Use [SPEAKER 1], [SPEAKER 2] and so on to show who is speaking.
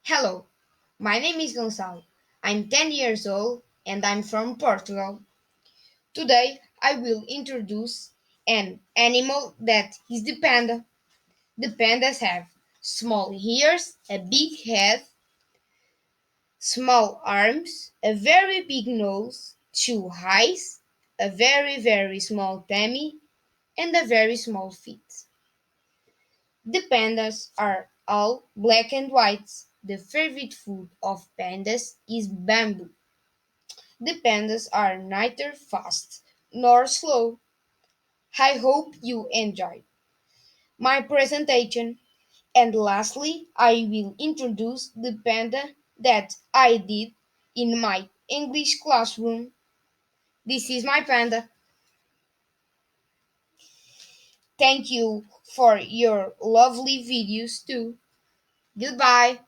[SPEAKER 1] Hello, my name is Gonçalo. I'm 10 years old and I'm from Portugal. Today I will introduce an animal that is the panda. The pandas have small ears, a big head, small arms, a very big nose, two eyes, a very small tummy, and a very small feet. The pandas are all black and white. The favorite food of pandas is bamboo. The pandas are neither fast nor slow. I hope you enjoyed my presentation. And lastly, I will introduce the panda that I did in my English classroom. This is my panda. Thank you for your lovely videos too. Goodbye.